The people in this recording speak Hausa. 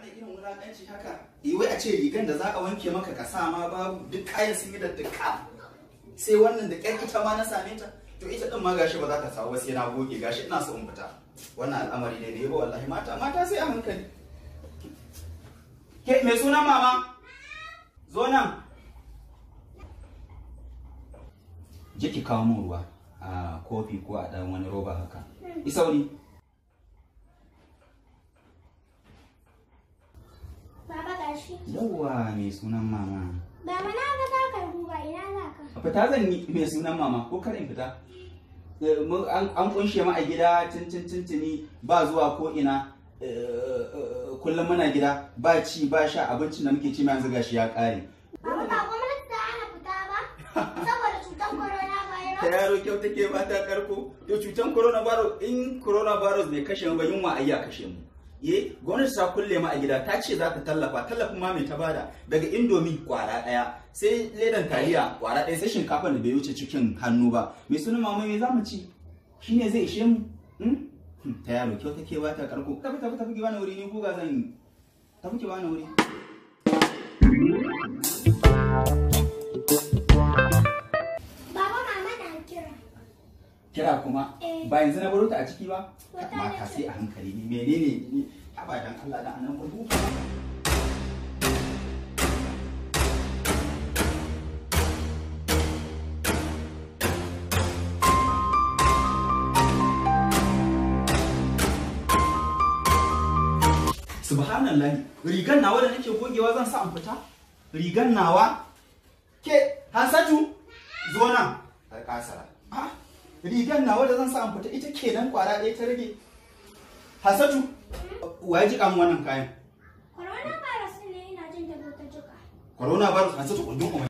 da irin wulaƙanci haka wai a ce rigan da za a wanke maka ka sa ma babu duk kayan sun yi da duka sai wannan da ƙyar ita ma na same ta to ita din ma gashi ba za ta samu ba sai na goge gashi ina so in fita wannan al'amari ne da yabo wallahi mata sai a hankali. Ke me sunan mama zo nan je ki kawo min ruwa a kofi ko a dan wani roba haka isauri. Baba gashi. Yawwa me sunan mama. Baba na ga ka karbu ba ina za ka. Fita zan yi me sunan mama ko kar in fita. An kunshe mu a gida tuntuni ba zuwa ko ina kullum muna gida ba ci ba sha abincin da muke ci ma yanzu gashi ya kare. Baba ba gwamnati ta hana fita ba saboda cutar coronavirus. Ta yaro kyau take ba ta karko. To cutar coronavirus in coronavirus bai kashe mu ba yunwa ai ya kashe mu. Gwamnati ta kulle mu a gida ta ce za ta tallafa tallafin ma mai ta bada daga indomi kwara daya sai ledan taliya kwara daya sai shinkafa da bai wuce cikin hannu ba mai sunan mama me za mu ci shine zai ishe mu. Ta yaro kyau take ba ta karko tafi ki bani wuri ni guga zan yi tafi ki bani wuri. Baba mama na kira kuma ba yanzu na baro ta a ciki ba mata sai a hankali ne menene ni abadan Allah da anan mu subhanallah rigan nawa da nake gogewa zan sa an fita rigan nawa ke Hansatu zo nan a kasara rigan nawa da zan sa an fita ita kenan kwara ɗaya ta rage. Hansatu wa ya jika mu wannan kayan? Coronavirus ne ina jin da ta jika. Coronavirus Hansatu kundin kuma